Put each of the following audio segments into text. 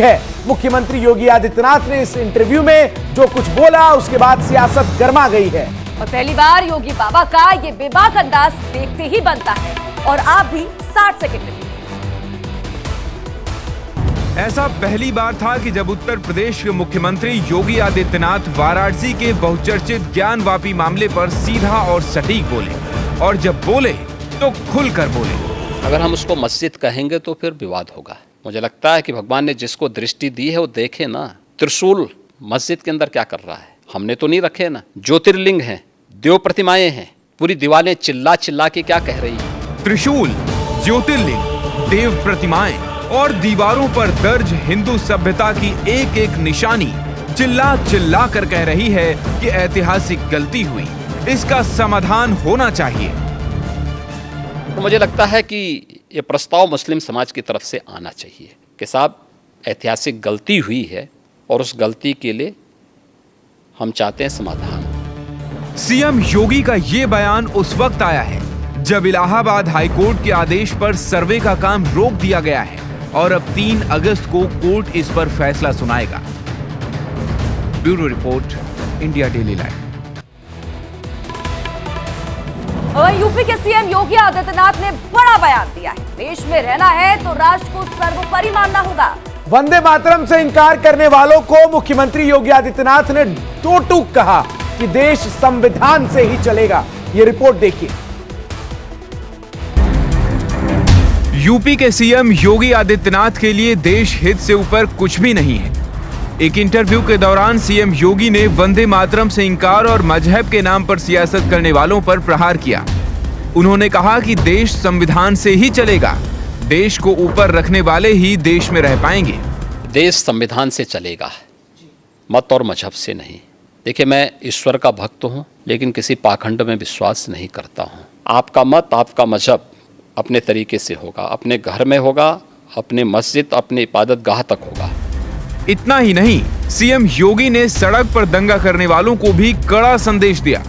है। मुख्यमंत्री योगी आदित्यनाथ ने इस इंटरव्यू में जो कुछ बोला उसके बाद सियासत गर्मा गई है और पहली बार योगी बाबा का ये बेबाक अंदाज देखते ही बनता है और आप भी 60 सेकंड में। ऐसा पहली बार था कि जब उत्तर प्रदेश के मुख्यमंत्री योगी आदित्यनाथ वाराणसी के बहुचर्चित ज्ञानवापी मामले पर सीधा और सटीक बोले, और जब बोले तो खुलकर बोले। अगर हम उसको मस्जिद कहेंगे तो फिर विवाद होगा। मुझे लगता है कि भगवान ने जिसको दृष्टि दी है वो देखे ना, त्रिशूल मस्जिद के अंदर क्या कर रहा है, हमने तो नहीं रखे ना। ज्योतिर्लिंग हैं, देव प्रतिमाएं हैं, पूरी दीवारें चिल्ला चिल्ला के क्या कह रही है। त्रिशूल, ज्योतिर्लिंग, देव प्रतिमाएं और दीवारों पर दर्ज हिंदू सभ्यता की एक एक निशानी चिल्ला चिल्ला कर कह रही है कि ऐतिहासिक गलती हुई, इसका समाधान होना चाहिए। तो मुझे लगता है कि ये प्रस्ताव मुस्लिम समाज की तरफ से आना चाहिए कि साहब ऐतिहासिक गलती हुई है और उस गलती के लिए हम चाहते हैं समाधान। सीएम योगी का ये बयान उस वक्त आया है जब इलाहाबाद हाईकोर्ट के आदेश पर सर्वे का काम रोक दिया गया है और अब 3 अगस्त को कोर्ट इस पर फैसला सुनाएगा। Bureau report, India daily live. UP के सीएम योगी आदित्यनाथ ने बड़ा बयान दिया है, देश में रहना है तो राष्ट्र को सर्वोपरि मानना होगा। वंदे मातरम से इंकार करने वालों को मुख्यमंत्री योगी आदित्यनाथ ने दो टूक कहा कि देश संविधान से ही चलेगा। ये रिपोर्ट देखिए। यूपी के सीएम योगी आदित्यनाथ के लिए देश हित से ऊपर कुछ भी नहीं है। एक इंटरव्यू के दौरान सीएम योगी ने वंदे मातरम से इंकार और मजहब के नाम पर सियासत करने वालों पर प्रहार किया। उन्होंने कहा कि देश संविधान से ही चलेगा, देश को ऊपर रखने वाले ही देश में रह पाएंगे। देश संविधान से चलेगा, मत और मजहब से नहीं। देखिए, मैं ईश्वर का भक्त हूँ लेकिन किसी पाखंड में विश्वास नहीं करता हूँ। आपका मत, आपका मजहब अपने तरीके से होगा, अपने घर में होगा, अपने मस्जिद, अपने इबादत गाह तक होगा। इतना ही नहीं, सीएम योगी ने सड़क पर दंगा करने वालों को भी कड़ा संदेश दिया।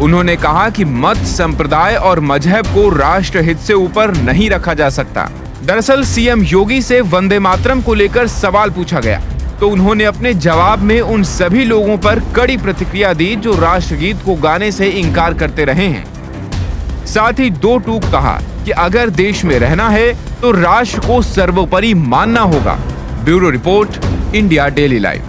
उन्होंने कहा कि मत, संप्रदाय और मजहब को राष्ट्र हित से ऊपर नहीं रखा जा सकता। दरअसल सीएम योगी से वंदे मातरम को लेकर सवाल पूछा गया तो उन्होंने अपने जवाब में उन सभी लोगों पर कड़ी प्रतिक्रिया दी जो राष्ट्रगीत को गाने से इंकार करते रहे हैं। साथ ही दो टूक कहा कि अगर देश में रहना है तो राष्ट्र को सर्वोपरि मानना होगा। Bureau report, India daily live.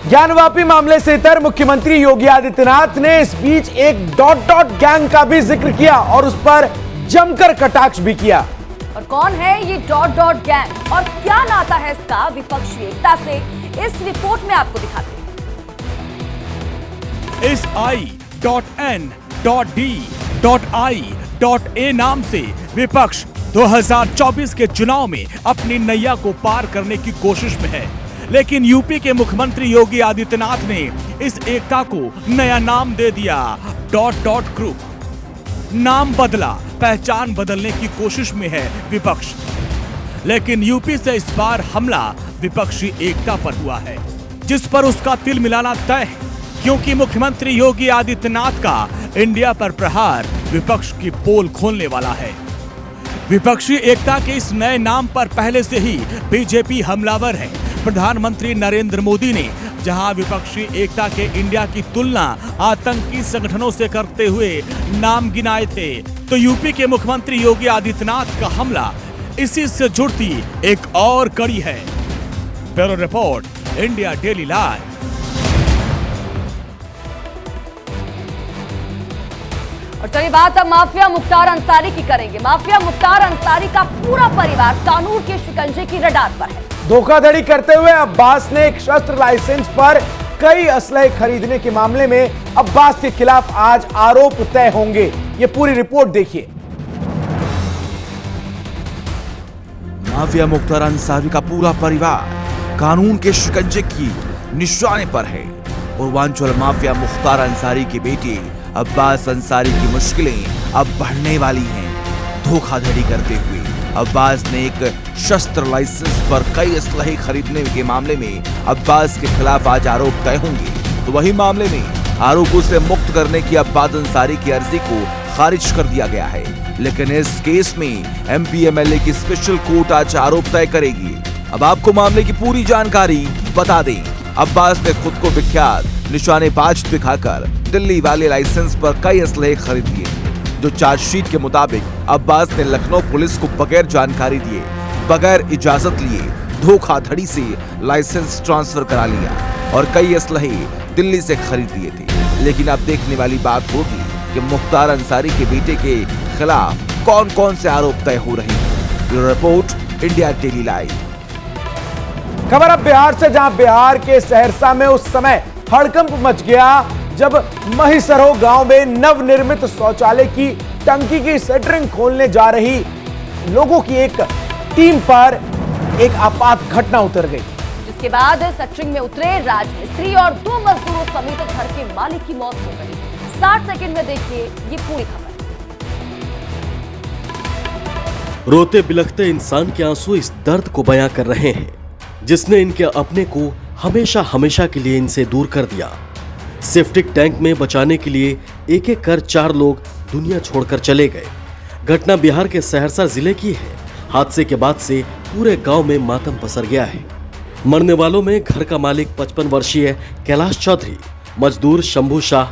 Gyanvapi मामले से इतर मुख्यमंत्री योगी आदित्यनाथ ने इस बीच एक डॉट गैंग का भी जिक्र किया और उस पर जमकर कटाक्ष भी किया। और कौन है ये डॉट गैंग और क्या नाता है इसका विपक्षी एकता से, इस रिपोर्ट में आपको दिखाते हैं। इस I.N.D.I.A नाम से विपक्ष 2024 के चुनाव में अपनी नैया को पार करने की कोशिश में है, लेकिन यूपी के मुख्यमंत्री योगी आदित्यनाथ ने इस एकता को नया नाम दे दिया, डॉट ग्रुप। नाम बदला, पहचान बदलने की कोशिश में है विपक्ष, लेकिन यूपी से इस बार हमला विपक्षी एकता पर हुआ है, जिस पर उसका तिल मिलाना तय है, क्योंकि मुख्यमंत्री योगी आदित्यनाथ का इंडिया पर प्रहार विपक्ष की पोल खोलने वाला है। विपक्षी एकता के इस नए नाम पर पहले से ही बीजेपी हमलावर है। प्रधानमंत्री नरेंद्र मोदी ने जहां विपक्षी एकता के इंडिया की तुलना आतंकी संगठनों से करते हुए नाम गिनाए थे, तो यूपी के मुख्यमंत्री योगी आदित्यनाथ का हमला इसी से जुड़ती एक और कड़ी है। Bureau report, India daily live. और चलिए बात अब माफिया मुख्तार अंसारी की करेंगे। माफिया मुख्तार अंसारी का पूरा परिवार कानून के शिकंजे की रडार पर है। धोखाधड़ी करते हुए अब्बास ने एक शस्त्र लाइसेंस पर कई असलहे खरीदने के मामले में अब्बास के खिलाफ आज आरोप तय होंगे। ये पूरी रिपोर्ट देखिए। माफिया मुख्तार अंसारी का पूरा परिवार कानून के शिकंजे की निशाने पर है। पूर्वांचल माफिया मुख्तार अंसारी की बेटी अब्बास अंसारी की मुश्किलें अब बढ़ने वाली हैं। धोखाधड़ी करते हुए अब्बास ने एक शस्त्र लाइसेंस पर कई असलहे खरीदने के मामले में अब्बास के खिलाफ आज आरोप तय होंगे। तो वही मामले में आरोपों से मुक्त करने की अब्बास अंसारी की अर्जी को खारिज कर दिया गया है। लेकिन इस केस में एमपी एमएलए की स्पेशल कोर्ट आज आरोप तय करेगी। अब आपको मामले की पूरी जानकारी बता दें। अब्बास ने खुद को विख्यात निशानेबाज दिखाकर दिल्ली वाले लाइसेंस पर कई असलहे खरीद लिए। जो चार्जशीट के मुताबिक अब्बास ने लखनऊ पुलिस को बगैर जानकारी दिए, बगैर इजाजत लिए धोखाधड़ी से लाइसेंस ट्रांसफर करा लिया और कई असलहे दिल्ली से खरीद लिए थे। लेकिन अब देखने वाली बात होगी कि मुख्तार अंसारी के बेटे के खिलाफ कौन कौन से आरोप तय हो रहे हैं। Bureau report, India daily live. खबर अब बिहार से, जहां बिहार के सहरसा में उस समय हड़कंप मच गया जब महिसरो गांव में नवनिर्मित शौचालय की टंकी की सेटरिंग खोलने जा रही लोगों की एक टीम पर एक आपात घटना उतर गई, जिसके बाद सेटरिंग में उतरे राजमिस्त्री और 2 मजदूरों समेत घर के मालिक की मौत हो गई। 60 सेकंड में देखिए ये पूरी खबर। रोते बिलखते इंसान के आंसू इस दर्द को बयां कर रहे हैं जिसने इनके अपने को हमेशा हमेशा के लिए इनसे दूर कर दिया। सेप्टिक टैंक में बचाने के लिए एक एक कर 4 लोग दुनिया छोड़कर चले गए। घटना बिहार के सहरसा जिले की है। हादसे के बाद से पूरे गांव में मातम पसर गया है। मरने वालों में घर का मालिक 55 वर्षीय कैलाश चौधरी, मजदूर शंभू शाह,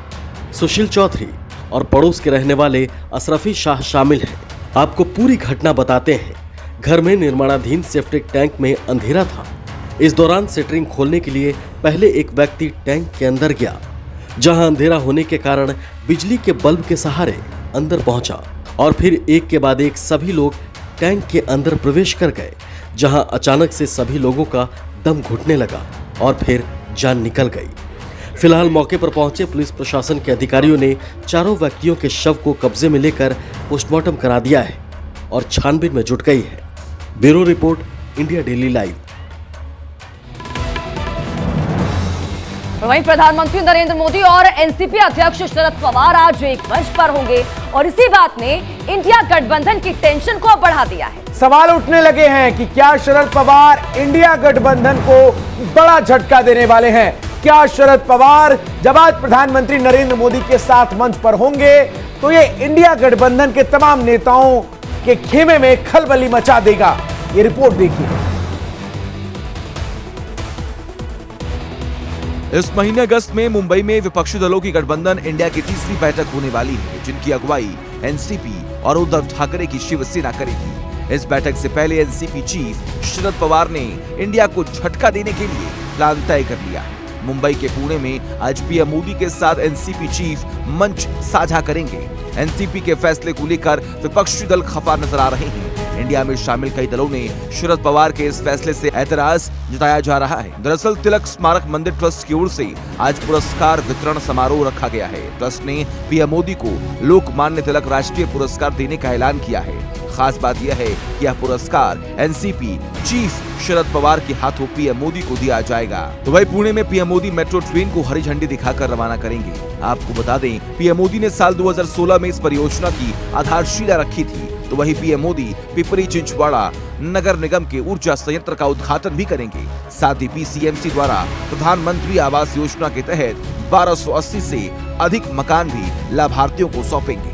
सुशील चौधरी और पड़ोस के रहने वाले अशरफी शाह शामिल हैं। आपको पूरी घटना बताते हैं। घर में निर्माणाधीन सेप्टिक टैंक में अंधेरा था। इस दौरान सेटरिंग खोलने के लिए पहले एक व्यक्ति टैंक के अंदर गया, जहां अंधेरा होने के कारण बिजली के बल्ब के सहारे अंदर पहुंचा और फिर एक के बाद एक सभी लोग टैंक के अंदर प्रवेश कर गए, जहां अचानक से सभी लोगों का दम घुटने लगा और फिर जान निकल गई। फिलहाल मौके पर पहुंचे पुलिस प्रशासन के अधिकारियों ने चारों व्यक्तियों के शव को कब्जे में लेकर पोस्टमार्टम करा दिया है और छानबीन में जुट गई है। Bureau report, India daily live. वहीं प्रधानमंत्री नरेंद्र मोदी और एनसीपी अध्यक्ष शरद पवार आज एक मंच पर होंगे और इसी बात ने इंडिया गठबंधन की टेंशन को बढ़ा दिया है। सवाल उठने लगे हैं कि क्या शरद पवार इंडिया गठबंधन को बड़ा झटका देने वाले हैं। क्या शरद पवार जब आज प्रधानमंत्री नरेंद्र मोदी के साथ मंच पर होंगे तो ये इंडिया गठबंधन के तमाम नेताओं के खेमे में खलबली मचा देगा। ये रिपोर्ट देखिए। इस महीने अगस्त में मुंबई में विपक्षी दलों की गठबंधन इंडिया की तीसरी बैठक होने वाली है, जिनकी अगुवाई एनसीपी और उद्धव ठाकरे की शिवसेना करेगी। इस बैठक से पहले एनसीपी चीफ शरद पवार ने इंडिया को झटका देने के लिए प्लान तय कर लिया है। मुंबई के पुणे में आज पीएम मोदी के साथ एनसीपी चीफ मंच साझा करेंगे। एनसीपी के फैसले को लेकर विपक्षी दल खफा नजर आ रहे हैं। इंडिया में शामिल कई दलों ने शरद पवार के इस फैसले से ऐतराज जताया जा रहा है। दरअसल तिलक स्मारक मंदिर ट्रस्ट की ओर से आज पुरस्कार वितरण समारोह रखा गया है। ट्रस्ट ने पीएम मोदी को लोकमान्य तिलक राष्ट्रीय पुरस्कार देने का ऐलान किया है। खास बात यह है कि यह पुरस्कार एनसीपी चीफ शरद पवार के हाथों पीएम मोदी को दिया जाएगा। तो वही पुणे में पीएम मोदी मेट्रो ट्रेन को हरी झंडी दिखाकर रवाना करेंगे। आपको बता दें, पीएम मोदी ने साल 2016 में इस परियोजना की आधारशिला रखी थी। तो वही पीएम मोदी पिपरी चिंचवाड़ा नगर निगम के ऊर्जा संयंत्र का उद्घाटन भी करेंगे। साथ ही पीसीएमसी द्वारा प्रधानमंत्री आवास योजना के तहत 1280 से अधिक मकान भी लाभार्थियों को सौंपेंगे।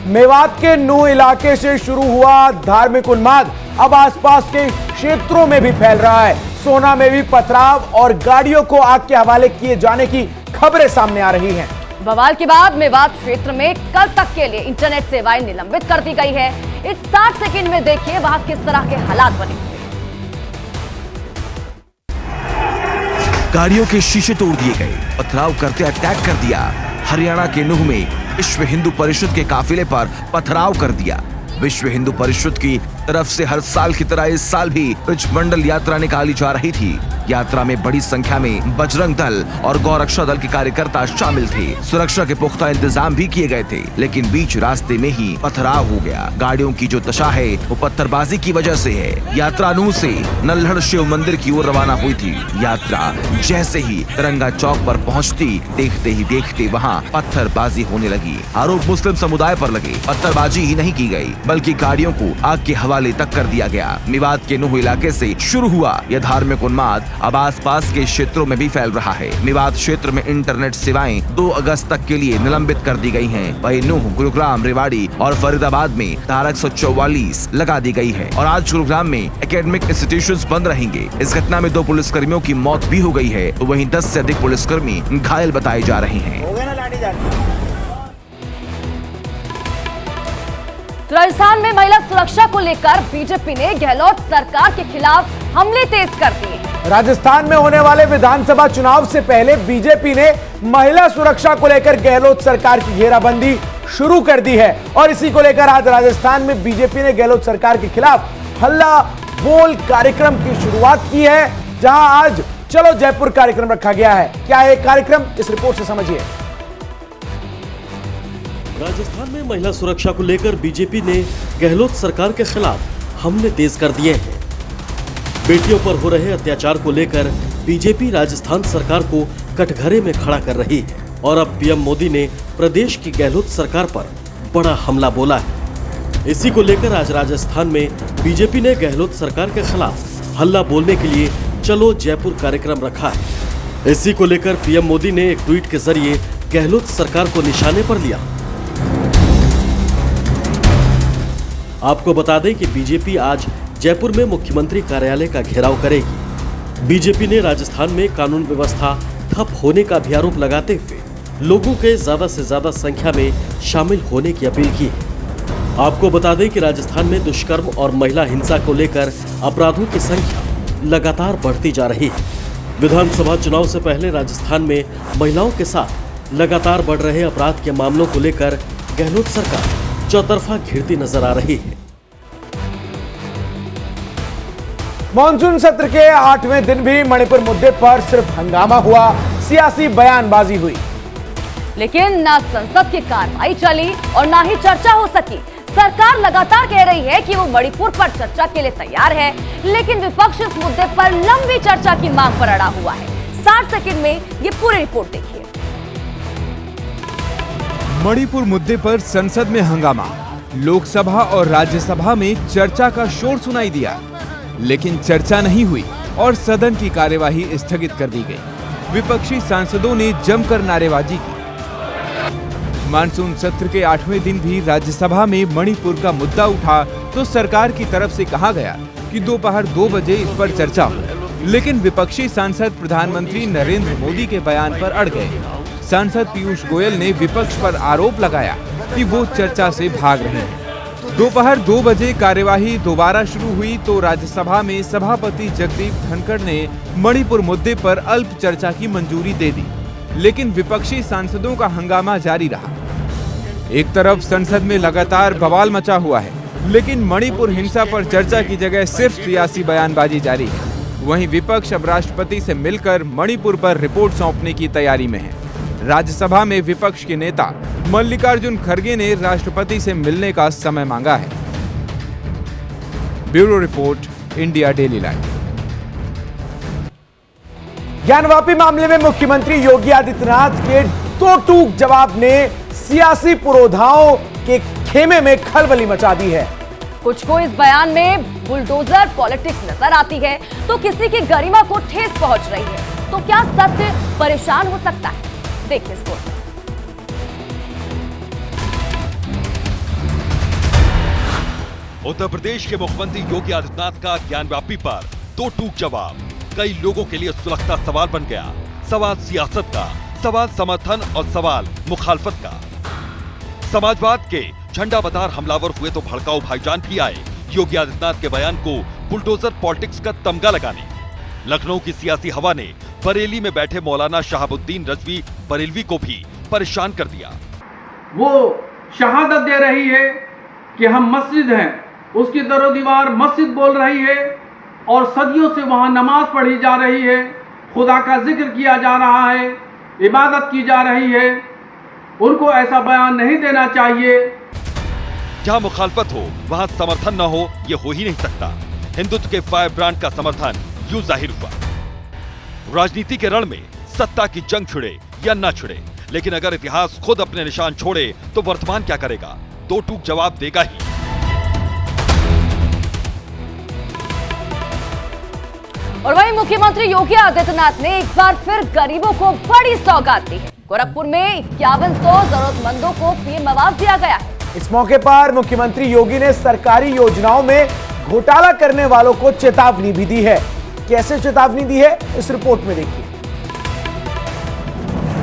मेवात के नूह इलाके से शुरू हुआ धार्मिक उन्माद अब आसपास के क्षेत्रों में भी फैल रहा है। सोना में भी पथराव और गाड़ियों को आग के हवाले किए जाने की खबरें सामने आ रही हैं। बवाल के बाद मेवात क्षेत्र में कल तक के लिए इंटरनेट सेवाएं निलंबित कर दी गई है। इस 60 सेकंड में देखिए वहां किस तरह के हालात बने हुए। गाड़ियों के शीशे तोड़ दिए गए, पथराव करते अटैक कर दिया। हरियाणा के नूह में विश्व हिंदू परिषद के काफिले पर पथराव कर दिया। विश्व हिंदू परिषद की तरफ से हर साल की तरह इस साल भी ब्रजमंडल यात्रा निकाली जा रही थी। यात्रा में बड़ी संख्या में बजरंग दल और गौरक्षा दल के कार्यकर्ता शामिल थे। सुरक्षा के पुख्ता इंतजाम भी किए गए थे, लेकिन बीच रास्ते में ही पथराव हो गया। गाड़ियों की जो दशा है वो पत्थरबाजी की वजह से है। यात्रा नूह से नल्हड़ शिव मंदिर की ओर रवाना हुई थी। यात्रा जैसे ही तिरंगा चौक पर पहुंचती, देखते ही देखते वहां पत्थरबाजी होने लगी। आरोप मुस्लिम समुदाय पर लगे। पत्थरबाजी ही नहीं की गई बल्कि गाड़ियों को आग के हवाले तक कर दिया गया। मेवात के नूह इलाके से शुरू हुआ यह धार्मिक उन्माद अब आसपास के क्षेत्रों में भी फैल रहा है। मेवात क्षेत्र में इंटरनेट सेवाएं 2 अगस्त तक के लिए निलंबित कर दी गई हैं। वहीं नूह, गुरुग्राम, रेवाड़ी और फरीदाबाद में धारा 144 लगा दी गई है और आज गुरुग्राम में एकेडमिक इंस्टीट्यूशंस बंद रहेंगे। इस घटना में 2 पुलिसकर्मियों की मौत भी हो गई है, तो वहीं 10 से अधिक पुलिसकर्मी घायल बताए जा रहे हैं। राजस्थान में महिला सुरक्षा को लेकर बीजेपी ने गहलोत सरकार के खिलाफ हमले तेज कर दिए। राजस्थान में होने वाले विधानसभा चुनाव से पहले बीजेपी ने महिला सुरक्षा को लेकर गहलोत सरकार की घेराबंदी शुरू कर दी है और इसी को लेकर आज राजस्थान में बीजेपी ने गहलोत सरकार के खिलाफ हल्ला बोल कार्यक्रम की शुरुआत की है, जहां आज चलो जयपुर कार्यक्रम रखा गया है। क्या है कार्यक्रम, इस रिपोर्ट से समझिए। राजस्थान में महिला सुरक्षा को लेकर बीजेपी ने गहलोत सरकार के खिलाफ हमले तेज कर दिए हैं। बेटियों पर हो रहे अत्याचार को लेकर बीजेपी राजस्थान सरकार को कटघरे में खड़ा कर रही है और अब पीएम मोदी ने प्रदेश की गहलोत सरकार पर बड़ा हमला बोला है। इसी को लेकर आज राजस्थान में बीजेपी ने गहलोत सरकार के खिलाफ हल्ला बोलने के लिए चलो जयपुर कार्यक्रम रखा है। इसी को लेकर पीएम मोदी ने एक ट्वीट के जरिए गहलोत सरकार को निशाने पर लिया। आपको बता दें कि बीजेपी आज जयपुर में मुख्यमंत्री कार्यालय का घेराव करेगी। बीजेपी ने राजस्थान में कानून व्यवस्था ठप होने का भी आरोप लगाते हुए लोगों के ज्यादा से ज्यादा संख्या में शामिल होने की अपील की है। आपको बता दें कि राजस्थान में दुष्कर्म और महिला हिंसा को लेकर अपराधों की संख्या लगातार बढ़ती जा रही है। विधानसभा चुनाव से पहले राजस्थान में महिलाओं के साथ लगातार बढ़ रहे अपराध के मामलों को लेकर गहलोत सरकार चौतरफा घिरती नजर आ रही है। मॉनसून सत्र के 8वें दिन भी मणिपुर मुद्दे पर सिर्फ हंगामा हुआ, सियासी बयानबाजी हुई, लेकिन ना संसद की कार्रवाई चली और ना ही चर्चा हो सकी। सरकार लगातार कह रही है कि वो मणिपुर पर चर्चा के लिए तैयार है, लेकिन विपक्ष इस मुद्दे पर लंबी चर्चा की मांग पर अड़ा हुआ है। 60 सेकंड में ये पूरी रिपोर्ट देखिए। मणिपुर मुद्दे पर संसद में हंगामा, लोकसभा और राज्यसभा में चर्चा का शोर सुनाई दिया, लेकिन चर्चा नहीं हुई और सदन की कार्यवाही स्थगित कर दी गई। विपक्षी सांसदों ने जमकर नारेबाजी की। मानसून सत्र के 8वें दिन भी राज्यसभा में मणिपुर का मुद्दा उठा तो सरकार की तरफ से कहा गया कि दोपहर 2 बजे इस पर चर्चा हो, लेकिन विपक्षी सांसद प्रधानमंत्री नरेंद्र मोदी के बयान पर अड़ गए। सांसद पीयूष गोयल ने विपक्ष पर आरोप लगाया कि वो चर्चा से भाग रहे हैं। दोपहर 2 बजे कार्यवाही दोबारा शुरू हुई तो राज्यसभा में सभापति जगदीप धनखड़ ने मणिपुर मुद्दे पर अल्प चर्चा की मंजूरी दे दी, लेकिन विपक्षी सांसदों का हंगामा जारी रहा। एक तरफ संसद में लगातार बवाल मचा हुआ है, लेकिन मणिपुर हिंसा पर चर्चा की जगह सिर्फ सियासी बयानबाजी जारी है। वहीं विपक्ष अब राष्ट्रपति से मिलकर मणिपुर पर रिपोर्ट सौंपने की तैयारी में है। राज्यसभा में विपक्ष के नेता मल्लिकार्जुन खड़गे ने राष्ट्रपति से मिलने का समय मांगा है। Bureau report, India daily live. Gyanvapi मामले में मुख्यमंत्री योगी आदित्यनाथ के दो टूक जवाब ने सियासी पुरोधाओं के खेमे में खलबली मचा दी है। कुछ को इस बयान में बुलडोजर पॉलिटिक्स नजर आती है तो किसी की गरिमा को ठेस पहुंच रही है। तो क्या सत्य परेशान हो सकता है? देखिए इसको। उत्तर प्रदेश के मुख्यमंत्री योगी आदित्यनाथ का ज्ञानवापी पर दो टूक जवाब कई लोगों के लिए सुलगता सवाल बन गया। सवाल सियासत का, सवाल समर्थन और सवाल मुखालफत का। समाजवाद के झंडा बदार हमलावर हुए तो भड़काऊ भाईजान भी आए योगी आदित्यनाथ के बयान को बुलडोजर पॉलिटिक्स का तमगा लगाने। लखनऊ की सियासी हवा ने बरेली में बैठे मौलाना शहाबुद्दीन रजवी बरेलवी को भी परेशान कर दिया। वो शहादत दे रही है कि हम मस्जिद हैं, उसकी दरो दीवार मस्जिद बोल रही है और सदियों से वहां नमाज पढ़ी जा रही है, खुदा का जिक्र किया जा रहा है, इबादत की जा रही है। उनको ऐसा बयान नहीं देना चाहिए। जहां मुखालफत हो वहां समर्थन न हो, ये हो ही नहीं सकता। हिंदुत्व के फायर ब्रांड का समर्थन यूं जाहिर हुआ। राजनीति के रण में सत्ता की जंग छिड़े या न छिड़े, लेकिन अगर इतिहास खुद अपने निशान छोड़े तो वर्तमान क्या करेगा? दो टूक जवाब देगा ही। और वहीं मुख्यमंत्री योगी आदित्यनाथ ने एक बार फिर गरीबों को बड़ी सौगात दी है। गोरखपुर में 5100 जरूरतमंदों को पीएम आवास दिया गया है। इस मौके पर मुख्यमंत्री योगी ने सरकारी योजनाओं में घोटाला करने वालों को चेतावनी भी दी है। कैसे चेतावनी दी है, इस रिपोर्ट में देखिए।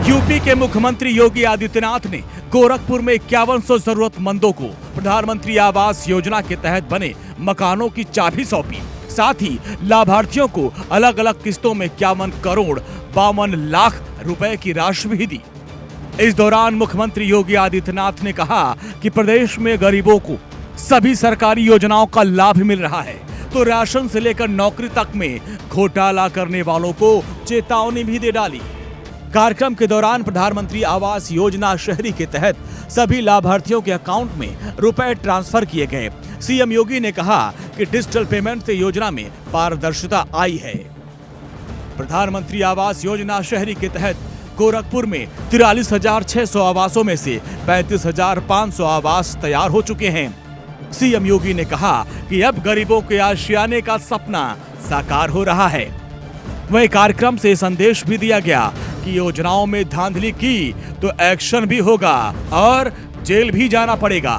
यूपी के मुख्यमंत्री योगी आदित्यनाथ ने गोरखपुर में 5100 जरूरतमंदों को प्रधानमंत्री आवास योजना के तहत बने मकानों की चाबी सौंपी। साथ ही लाभार्थियों को अलग अलग किस्तों में 51 करोड़ 52 लाख रुपए की राशि भी दी। इस दौरान मुख्यमंत्री योगी आदित्यनाथ ने कहा कि प्रदेश में गरीबों को सभी सरकारी योजनाओं का लाभ मिल रहा है, तो राशन से लेकर नौकरी तक में घोटाला करने वालों को चेतावनी भी दे डाली। कार्यक्रम के दौरान प्रधानमंत्री आवास योजना शहरी के तहत सभी लाभार्थियों के अकाउंट में रुपए ट्रांसफर किए गए। सीएम योगी ने कहा कि डिजिटल पेमेंट से योजना में पारदर्शिता आई है। प्रधानमंत्री आवास योजना शहरी के तहत गोरखपुर में 43,600 आवासों में से 35,500 आवास तैयार हो चुके हैं। सीएम योगी ने कहा कि अब गरीबों के आशियाने का सपना साकार हो रहा है। वहीं कार्यक्रम से संदेश भी दिया गया कि योजनाओं में धांधली की तो एक्शन भी होगा और जेल भी जाना पड़ेगा।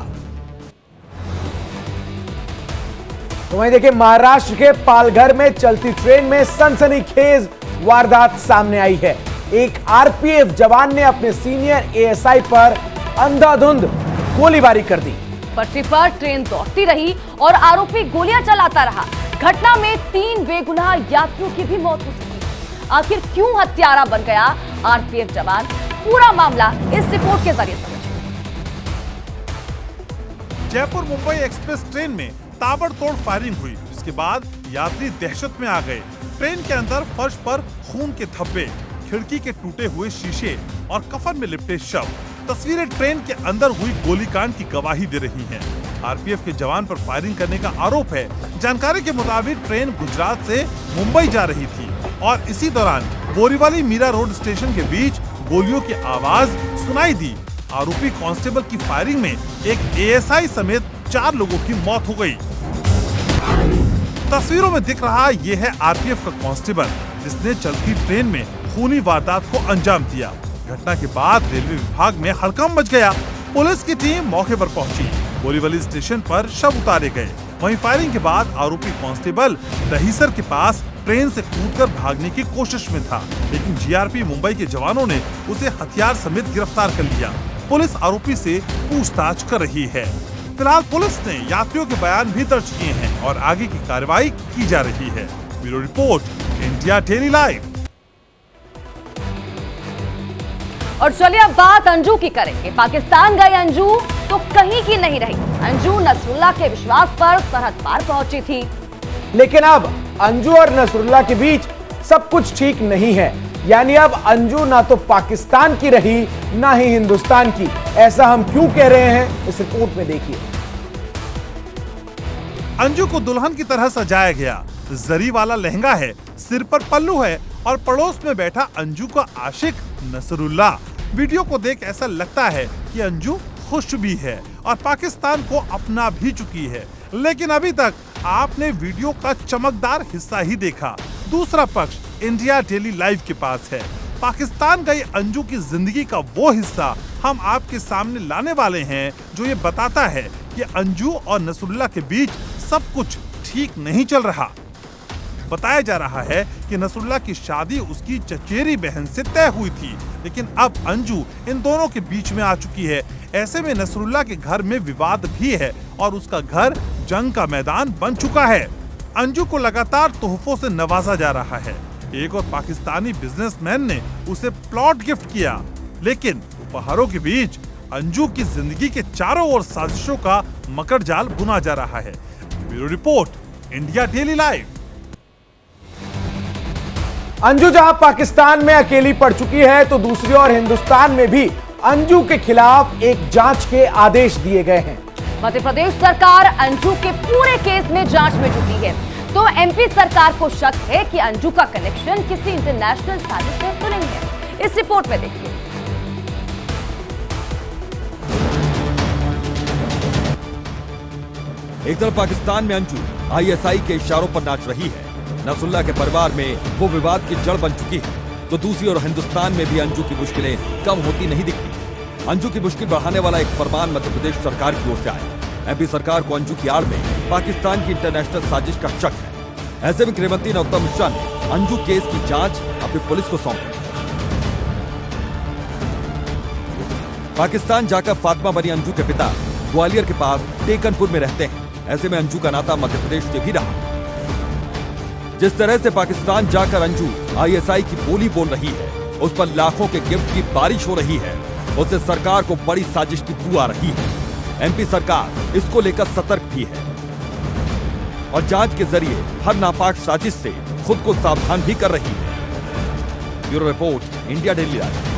तो वहीं देखिए, महाराष्ट्र के पालघर में चलती ट्रेन में सनसनीखेज वारदात सामने आई है। एक आरपीएफ जवान ने अपने सीनियर एएसआई पर अंधाधुंध गोलीबारी कर दी। पटरी पर ट्रेन दौड़ती रही और आरोपी गोलियां चलाता रहा। घटना में 3 बेगुनाह यात्रियों की भी मौत हो चुकी। आखिर क्यों हत्यारा बन गया आरपीएफ जवान, पूरा मामला इस रिपोर्ट के जरिए समझिए। जयपुर मुंबई एक्सप्रेस ट्रेन में ताबड़तोड़ फायरिंग हुई, जिसके बाद यात्री दहशत में आ गए। ट्रेन के अंदर फर्श पर खून के धब्बे, खिड़की के टूटे हुए शीशे और कफन में लिपटे शव। तस्वीरें ट्रेन के अंदर हुई गोलीकांड की गवाही दे रही हैं। आरपीएफ के जवान पर फायरिंग करने का आरोप है। जानकारी के मुताबिक ट्रेन गुजरात से मुंबई जा रही थी और इसी दौरान बोरीवली मीरा रोड स्टेशन के बीच गोलियों की आवाज सुनाई दी। आरोपी कांस्टेबल की फायरिंग में एक एएसआई समेत 4 लोगों की मौत हो गई। तस्वीरों में दिख रहा ये है आरपीएफ का कांस्टेबल, जिसने चलती ट्रेन में खूनी वारदात को अंजाम दिया। घटना के बाद रेलवे विभाग में हड़कंप मच गया। पुलिस की टीम मौके पर पहुंची। बोरीवली स्टेशन पर शव उतारे गए। वहीं फायरिंग के बाद आरोपी कांस्टेबल दहीसर के पास ट्रेन से कूदकर भागने की कोशिश में था, लेकिन जीआरपी मुंबई के जवानों ने उसे हथियार समेत गिरफ्तार कर लिया। पुलिस आरोपी से पूछताछ कर रही है। फिलहाल पुलिस ने यात्रियों के बयान भी दर्ज किए हैं और आगे की कार्रवाई की जा रही है। Bureau report, India daily live. और चलिए अब बात अंजू की करेंगे। पाकिस्तान गई अंजू तो कहीं की नहीं रही। अंजू नसरुल्लाह के विश्वास पर सरहद पार पहुंची थी, लेकिन अब अंजू और नसरुल्लाह के बीच सब कुछ ठीक नहीं है। यानी अब अंजू ना तो पाकिस्तान की रही, ना ही हिंदुस्तान की। ऐसा हम क्यों कह रहे हैं, इस रिपोर्ट में देखिए। अंजू को दुल्हन की तरह सजाया गया। जरी वाला लहंगा है, सिर पर पल्लू है और पड़ोस में बैठा अंजू का आशिक नसरुल्लाह। वीडियो को देख ऐसा लगता है कि अंजू खुश भी है और पाकिस्तान को अपना भी चुकी है, लेकिन अभी तक आपने वीडियो का चमकदार हिस्सा ही देखा। दूसरा पक्ष इंडिया डेली लाइव के पास है। पाकिस्तान गई अंजू की जिंदगी का वो हिस्सा हम आपके सामने लाने वाले हैं, जो ये बताता है कि अंजू और नसरुल्लाह के बीच सब कुछ ठीक नहीं चल रहा। बताया जा रहा है कि नसरुल्लाह की शादी उसकी चचेरी बहन से तय हुई थी, लेकिन अब अंजू इन दोनों के बीच में आ चुकी है। ऐसे में नसरुल्लाह के घर में विवाद भी है और उसका घर जंग का मैदान बन चुका है। अंजू को लगातार तोहफों से नवाजा जा रहा है। एक और पाकिस्तानी बिजनेसमैन ने उसे प्लॉट गिफ्ट किया, लेकिन उपहारों के बीच अंजू की जिंदगी के चारों ओर साजिशों का मकर जाल बुना जा रहा है। Bureau report, India daily live. Anju जहां पाकिस्तान में अकेली पड़ चुकी है, तो दूसरी ओर हिंदुस्तान में भी अंजू के खिलाफ एक जांच के आदेश दिए गए हैं। मध्य प्रदेश सरकार अंजू के पूरे केस में जांच में जुटी है, तो एमपी सरकार को शक है कि अंजू का कनेक्शन किसी इंटरनेशनल साजिश से तो नहीं है। इस रिपोर्ट में देखिए। एक तरफ पाकिस्तान में अंजू आईएसआई के इशारों पर नाच रही है, नसरुल्लाह के परिवार में वो विवाद की जड़ बन चुकी है, तो दूसरी ओर हिंदुस्तान में भी अंजू की मुश्किलें कम होती नहीं दिखती। अंजू की मुश्किल बढ़ाने वाला एक फरमान मध्य प्रदेश सरकार की ओर से आया। एमपी सरकार को अंजू की आड़ में पाकिस्तान की इंटरनेशनल साजिश का शक है। ऐसे में गृहमंत्री नरोत्तम मिश्रा ने अंजू केस की जांच अपनी पुलिस को सौंपी। पाकिस्तान जाकर फातिमा बनी अंजू के पिता ग्वालियर के पास टेकनपुर में रहते हैं। ऐसे में अंजू का नाता मध्य प्रदेश से भी रहा। जिस तरह से पाकिस्तान जाकर अंजू आईएसआई की बोली बोल रही है, उस पर लाखों के गिफ्ट की बारिश हो रही है, उससे सरकार को बड़ी साजिश की बू आ रही है। एमपी सरकार इसको लेकर सतर्क भी है और जांच के जरिए हर नापाक साजिश से खुद को सावधान भी कर रही है। Bureau report, India daily live.